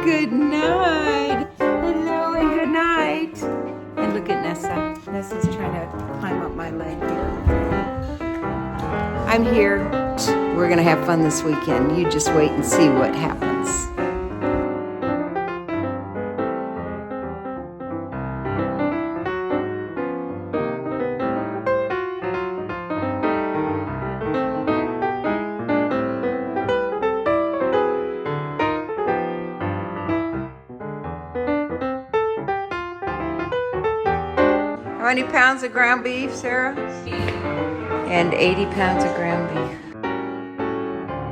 Good night. Hello and good night. And look at Nessa. Nessa's trying to climb up my leg here. I'm here. We're going to have fun this weekend. You just wait and see what happens. How many pounds of ground beef, Sarah? And 80 pounds of ground beef.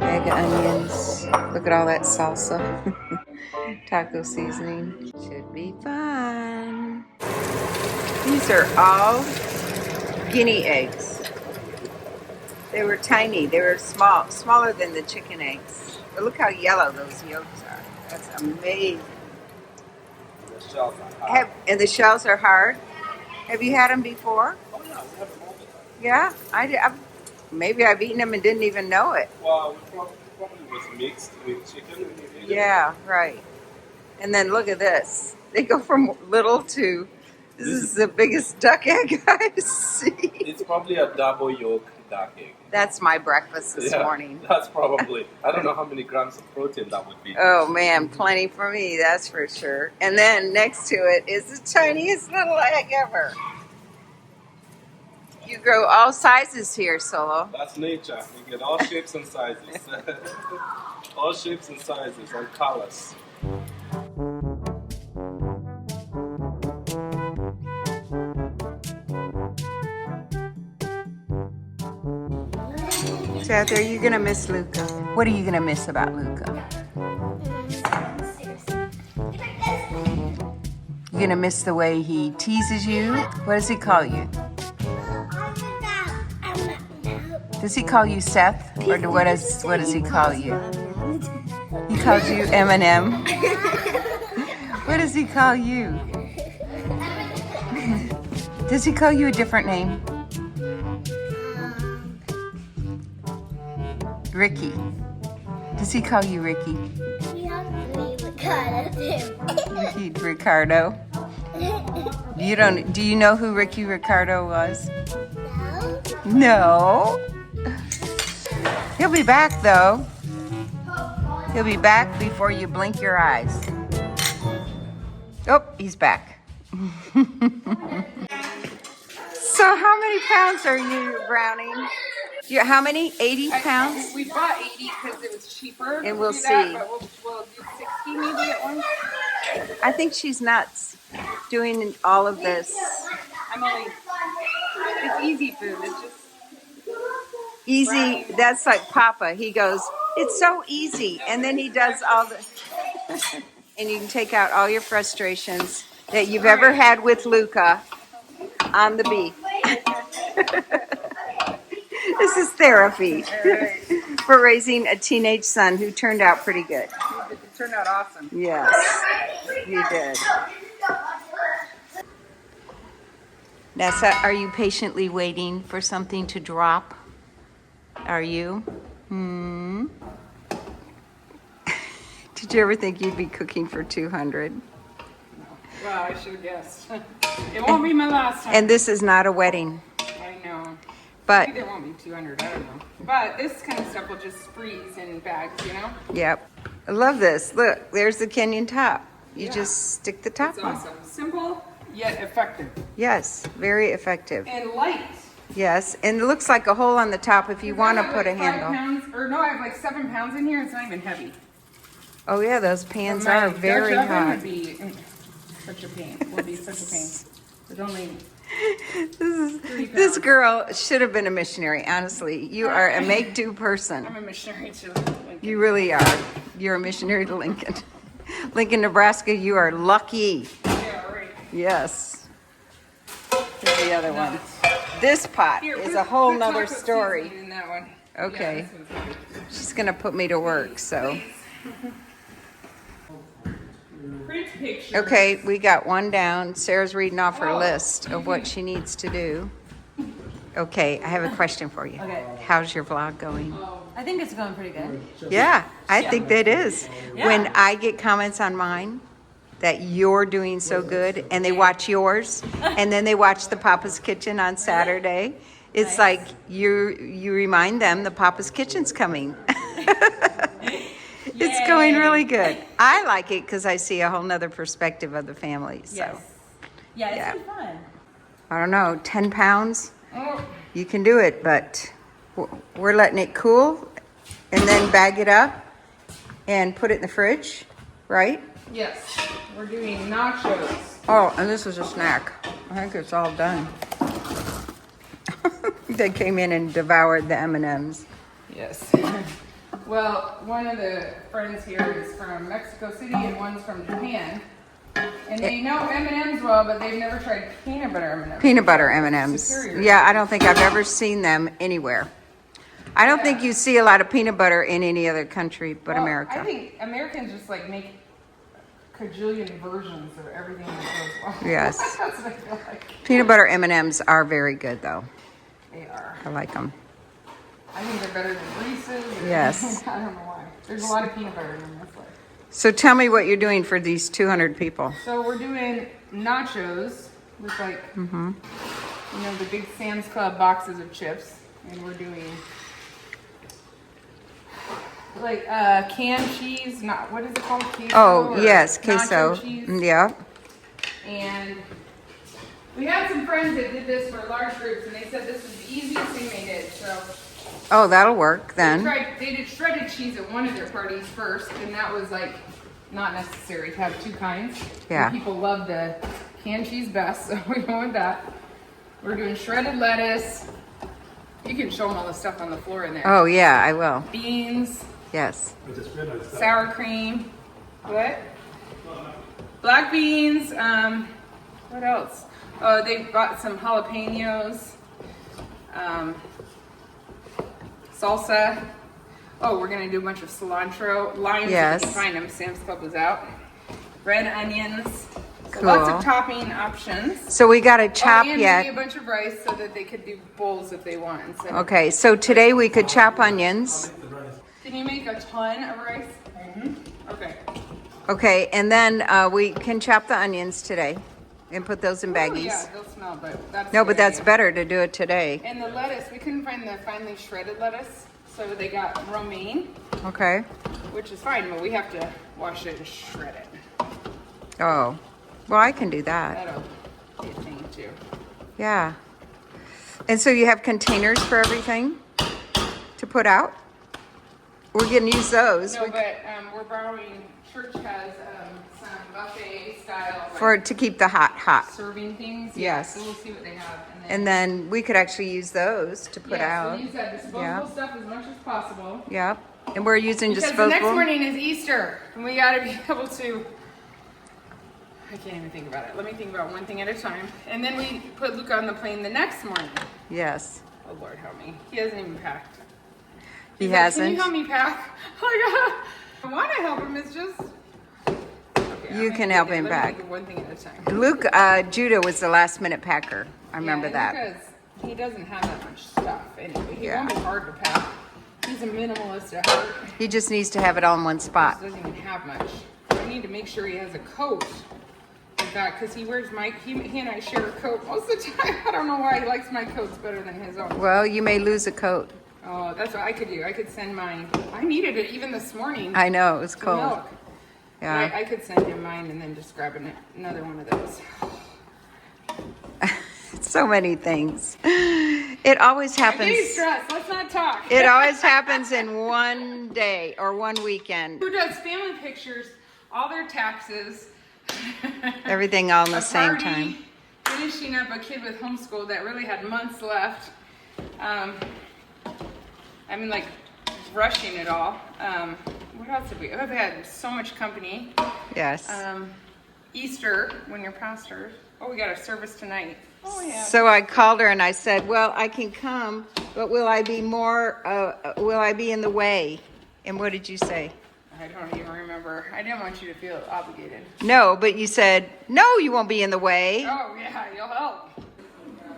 Bag of onions. Look at all that salsa. Taco seasoning. Should be fun. These are all guinea eggs. They were tiny. They were small, smaller than the chicken eggs. But look how yellow those yolks are. That's amazing. The shells are hard. And the shells are hard. Have you had them before? Oh yeah, we have them all the time. Yeah, maybe I've eaten them and didn't even know it. Well, we probably was mixed with chicken. Yeah, right. And then look at this. They go from little to, this is the biggest duck egg I've seen. It's probably a double yolk duck egg. That's my breakfast this morning. That's probably, I don't know how many grams of protein that would be. Oh man, plenty for me, that's for sure. And then next to it is the tiniest little egg ever. You grow all sizes here, Solo. That's nature. You get all shapes and sizes. All shapes and sizes and colors. So out there, you're gonna miss Luka. What are you gonna miss about Luka? You're gonna miss the way he teases you. What does he call you? Does he call you Seth, or what does he call you? He calls you Eminem. What does he call you? Does he call you a different name? Ricky. Does he call you Ricky? Ricky Ricardo. Do you know who Ricky Ricardo was? No. He'll be back though. He'll be back before you blink your eyes. Oh, he's back. So how many pounds are you, Brownie? How many? 80 pounds? We bought 80 because it was cheaper. And we'll do see. that, but we'll do 60 maybe at once. I think she's nuts doing all of this. It's easy food. It's just Easy. That's like Papa. He goes, it's so easy. And then he does all the... And you can take out all your frustrations that you've ever had with Luka on the beef. This is therapy for raising a teenage son who turned out pretty good. it turned out awesome. Yes, he did. Nessa, are you patiently waiting for something to drop? Are you? Did you ever think you'd be cooking for 200? Well, I should have guessed. It won't be my last time. And this is not a wedding. I know. But, Maybe it won't be 200. I don't know. But this kind of stuff will just freeze in bags, you know? yep. I love this. Look, there's the Kenyan top. You just stick the top It's on. awesome. Simple, yet effective. Yes, very effective. And light. Yes, and it looks like a hole on the top if you want to put a handle. I have like 7 pounds in here. It's not even heavy. Oh yeah, those pans My are very Dutch oven hot. would be such a pain. Would be such a pain. There's only This girl should have been a missionary, honestly. You are a make-do person. I'm a missionary to Lincoln. You really are. You're a missionary to Lincoln. Lincoln, Nebraska, you are lucky. Yeah, right. Yes. Here's the other one. This pot Here, is put- a whole put nother taco story. seasoning in that one. Okay. Yeah, this one's good. She's going to put me to work, so. Print pictures. Okay, we got one down. Sarah's reading off her list of what she needs to do. Okay, I have a question for you. Okay. How's your vlog going? I think it's going pretty good. Yeah, I think that is. Yeah. When I get comments on mine that you're doing so good and they watch yours and then they watch the Papa's Kitchen on Saturday, it's Nice. like you remind them the Papa's Kitchen's coming. It's going really good. I like it because I see a whole nother perspective of the family. So Yes. Yeah, it's Yeah. been fun. I don't know, 10 pounds, Oh, you can do it, but we're letting it cool and then bag it up and put it in the fridge, right? yes. We're doing nachos. Oh, and this is a snack. I think it's all done. They came in and devoured the M&Ms. Yes. Well, one of the friends here is from Mexico City and one's from Japan. And they know M&Ms well, but they've never tried peanut butter M&Ms. Peanut butter M&Ms. Superior. Yeah, I don't think I've ever seen them anywhere. I don't think you see a lot of peanut butter in any other country but Well, America. I think Americans just like make cajillion versions of everything that goes well. Yes. That's what I feel like. Peanut butter M&Ms are very good, though. They are. I like them. I think they're better than Reese's. Yes. I don't know why. There's a lot of peanut butter in them. That's why. So tell me what you're doing for these 200 people. So we're doing nachos with like, you know, the big Sam's Club boxes of chips, and we're doing like canned cheese. Not what is it called? Queso Oh, or yes, nacho queso. cheese. Yeah. And we had some friends that did this for large groups, and they said this was the easiest thing they did. So Oh, that'll work then. they did shredded cheese at one of their parties first, and that was like not necessary to have two kinds. Yeah. And people love the canned cheese best, so we went with that. We're doing shredded lettuce. You can show them all the stuff on the floor in there. Oh, yeah, I will. Beans, Yes. sour cream. What? Black beans. What else? Oh, they bought some jalapenos. Salsa. Oh, we're gonna do a bunch of cilantro. Limes, Yes. if you can find them. Sam's Club was out. Red onions. So Cool. lots of topping options. So we got to chop and yet. maybe a bunch of rice so that they could do bowls if they want. Instead of- Okay, so today we could chop onions. Can you make a ton of rice? Okay. Okay, and then we can chop the onions today and put those in Oh, baggies. yeah, they'll smell, but that's No, a but good that's idea. better to do it today. And the lettuce, we couldn't find the finely shredded lettuce, so they got romaine, Okay. which is fine, but we have to wash it and shred it. Oh, well, I can do that. That'll be a thing too. Yeah. And so you have containers for everything to put out? We're going to use those No, but we're borrowing, church has some buffet style like, to keep the hot. serving things. Yes. So we'll see what they have. And then we could actually use those to put out. We'll use that disposable Yeah. stuff as much as possible. Yep. And we're using Because disposable. the next morning is Easter, and we got to be able to. I can't even think about it. Let me think about one thing at a time. And then we put Luka on the plane the next morning. Yes. Oh Lord, help me. He hasn't even packed. He He's like, hasn't. Can you help me pack? I want to help him. It's just. Okay, You I'm can gonna help do him Let me pack. think of one thing at a time. Luke, Judah was the last minute packer. I remember Yeah, that. and because he doesn't have that much stuff anyway. He Yeah. won't be hard to pack. He's a minimalist at heart. He just needs to have it all in one He spot. doesn't even have much. I need to make sure he has a coat. In fact, because he wears my, he and I share a coat most of the time. I don't know why he likes my coats better than his own. Well, you may lose a coat. Oh, that's what I could do. I could send mine. I needed it even this morning. I know, it was to cold. milk. Yeah. But I could send him mine and then just grab another one of those. So many things. It always I'm getting happens. stressed. Let's not talk. It always happens in one day or one weekend. Who does family pictures, all their taxes, Everything all in the a same party, time. finishing up a kid with homeschool that really had months left. I mean, like, rushing it all. What else have we? Oh, we had so much company. Yes. Easter, when you're pastors. Oh, we got a service tonight. Oh, yeah. So I called her and I said, well, I can come, but will I be in the way? And what did you say? I don't even remember. I didn't want you to feel obligated. No, but you said, no, you won't be in the way. Oh, yeah, you'll help.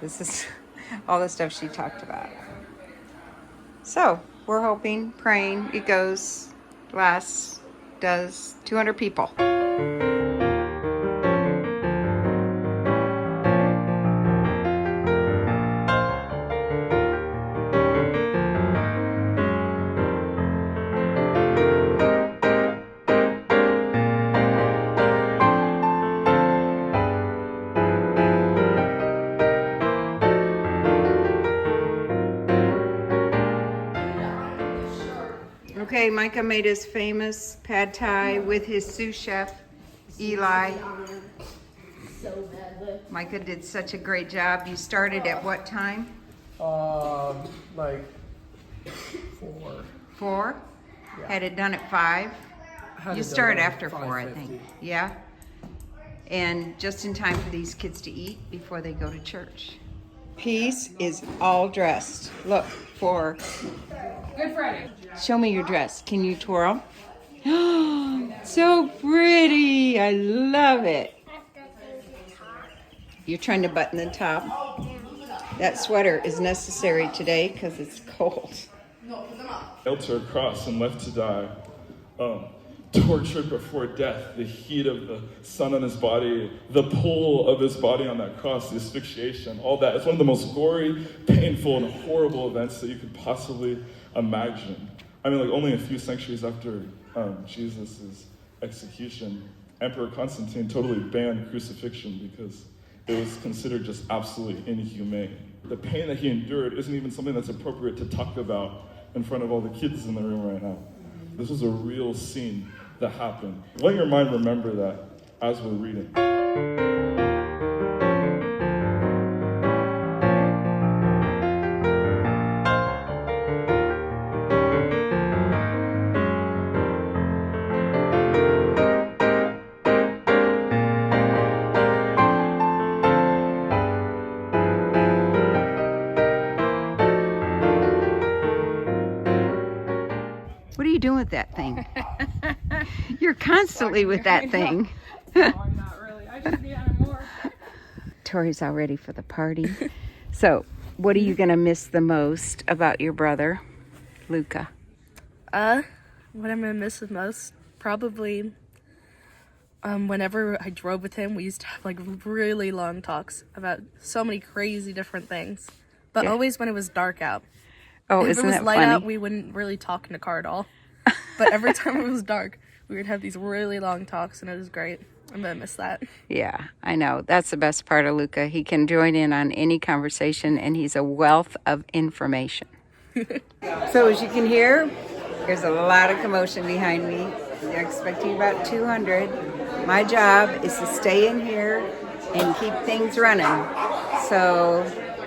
This is all the stuff she talked about. So we're hoping, praying it does 200 people. Okay, Micah made his famous pad thai with his sous chef, Eli. Micah did such a great job. You started at what time? Like 4. 4? Yeah. Had it done at 5? Had You it done started at after 4, I think. 5:50. Yeah? And just in time for these kids to eat before they go to church. Peace is all dressed. Look, for... Good Friday. Show me your dress. Can you twirl? So pretty. I love it. You're trying to button the top. That sweater is necessary today because it's cold. Nailed to a cross and left to die. Tortured before death, the heat of the sun on his body, the pull of his body on that cross, the asphyxiation, all that. It's one of the most gory, painful, and horrible events that you could possibly imagine. I mean, like only a few centuries after Jesus' execution, Emperor Constantine totally banned crucifixion because it was considered just absolutely inhumane. The pain that he endured isn't even something that's appropriate to talk about in front of all the kids in the room right now. This was a real scene that happened. Let your mind remember that as we're reading. What are you doing with that thing? You're constantly with that thing. No, I'm not really. I just need more. Tori's all ready for the party. So, what are you going to miss the most about your brother, Luka? What I'm gonna miss the most, probably, whenever I drove with him, we used to have like really long talks about so many crazy different things, but Yeah. always when it was dark out. Oh, If isn't it was that light funny? out, we wouldn't really talk in the car at all. But every time it was dark, we would have these really long talks, and it was great. I'm gonna miss that. Yeah, I know. That's the best part of Luka. He can join in on any conversation, and he's a wealth of information. So as you can hear, there's a lot of commotion behind me. They're expecting about 200. My job is to stay in here and keep things running. So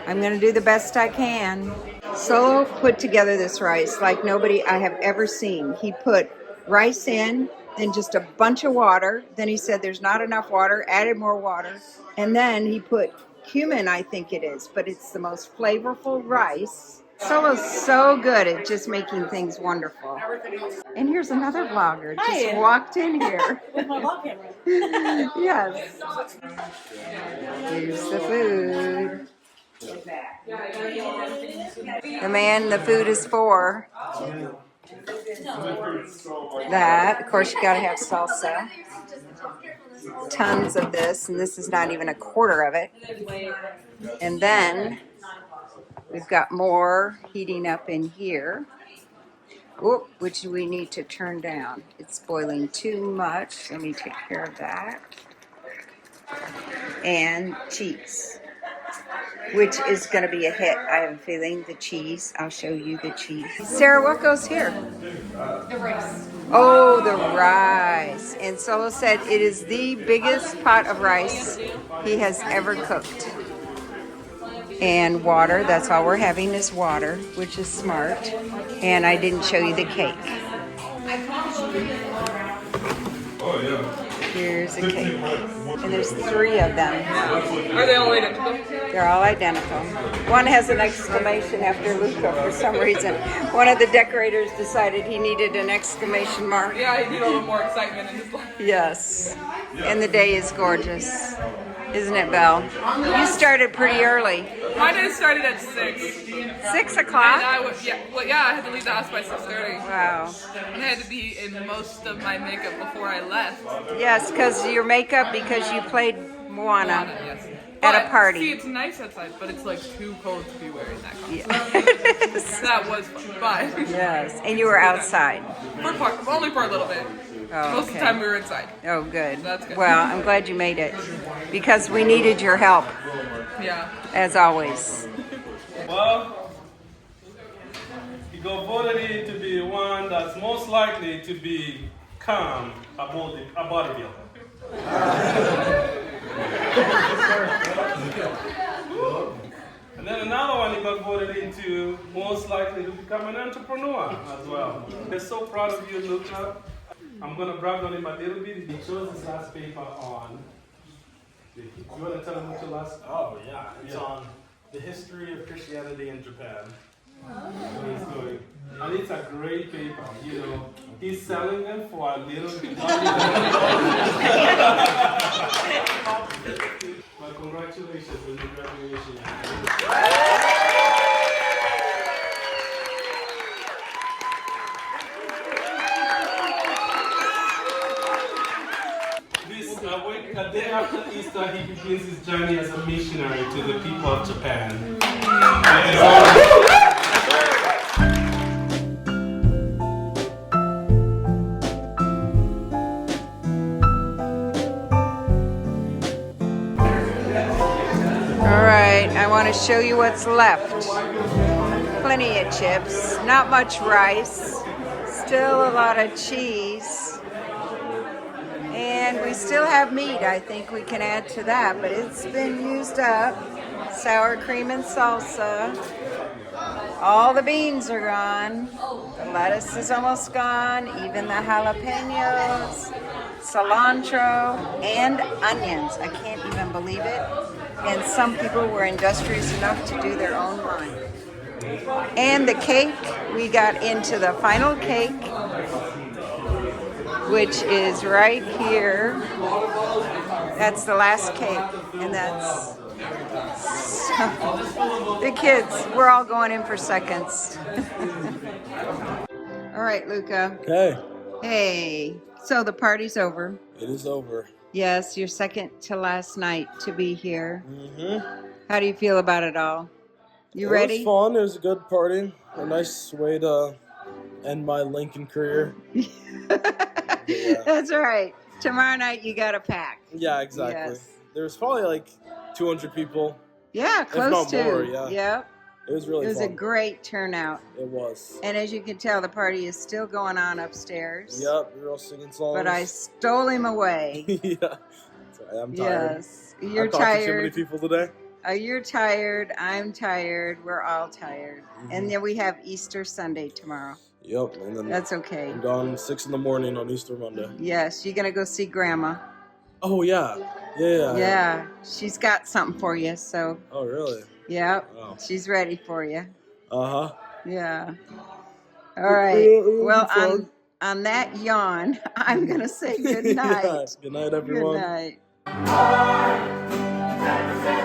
I'm going to do the best I can. Solo put together this rice like nobody I have ever seen. He put rice in, then just a bunch of water. Then he said there's not enough water, added more water. And then he put cumin, I think it is, but it's the most flavorful rice. Solo's so good at just making things wonderful. And here's another vlogger, just walked in here. With my vlog camera. Yes. Here's the food. The man the food is for. That, of course, you gotta have salsa. Tons of this, and this is not even a quarter of it. And then we've got more heating up in here. Whoop, which we need to turn down. It's boiling too much. Let me take care of that. And cheese, which is going to be a hit. I have a feeling the cheese. I'll show you the cheese. Sarah, what goes here? The rice. Oh, the rice. And Solo said it is the biggest pot of rice he has ever cooked. And water, that's all we're having is water, which is smart. And I didn't show you the cake. Oh, yeah. Here's a cake. And there's 3 of them. Are they all identical? They're all identical. One has an exclamation after Luka for some reason. One of the decorators decided he needed an exclamation mark. Yeah, I need a little more excitement in his life. Yes. And the day is gorgeous. Isn't it, Belle? You started pretty early. My day started at 6. 6 And o'clock? I was, I had to leave the house by 6:30. Wow. And I had to be in most of my makeup before I left. Yes, because your makeup, because you played Moana Yes. at But, a party. See, it's nice outside, but it's like too cold to be wearing that costume. Yes. That was fun. But Yes, and you were outside. only for a little bit. Oh, Most of the time we were inside. Oh, good. That's good. Well, I'm glad you made it because we needed your help, Yeah. as always. Well, you got voted in to be one that's most likely to become a bodybuilder. And then another one you got voted into most likely to become an entrepreneur as well. We're so proud of you, Luka. I'm going to brag on him a little bit. He chose his last paper on. You want to tell him what your last? Oh yeah, it's on the history of Christianity in Japan. He's doing. And it's a great paper, you know. He's selling them for a little bit. But congratulations on your graduation. A day after Easter, he begins his journey as a missionary to the people of Japan. All right, I want to show you what's left. Plenty of chips, not much rice, still a lot of cheese, and we still have meat. I think we can add to that, but it's been used up. Sour cream and salsa. All the beans are gone. The lettuce is almost gone, even the jalapenos, cilantro, and onions. I can't even believe it. And some people were industrious enough to do their own line. And the cake, we got into the final cake, which is right here. That's the last cake, and that's the kids. We're all going in for seconds. All right, Luka. Okay, Hey, so the party's over. it is over. Yes, your second to last night to be here. Mm-hmm. How do you feel about it all? You It ready? was fun. It was a good party. A nice way to end my Lincoln career. That's right. Tomorrow night you got to pack. Yeah, exactly. Yes. There was probably like 200 people. Yeah, close not to. more, yeah. Yep. It was really It was fun. a great turnout. It was. And as you can tell, the party is still going on upstairs. Yep, we were all singing songs. But I stole him away. Yeah. Sorry, I'm tired. Yes. You're I've talked to too many tired. people today. You're tired. I'm tired. We're all tired. Mm-hmm. And then we have Easter Sunday tomorrow. Yep, and then That's okay. I'm gone 6 in the morning on Easter Monday. Yes, you're going to go see Grandma. Oh, yeah. Yeah. Yeah, she's got something for you. So, Oh, really? yep, Wow. she's ready for you. Uh-huh. Yeah. All right. Well, on that yawn, I'm going to say good night. Yeah. Good night, everyone. Good night.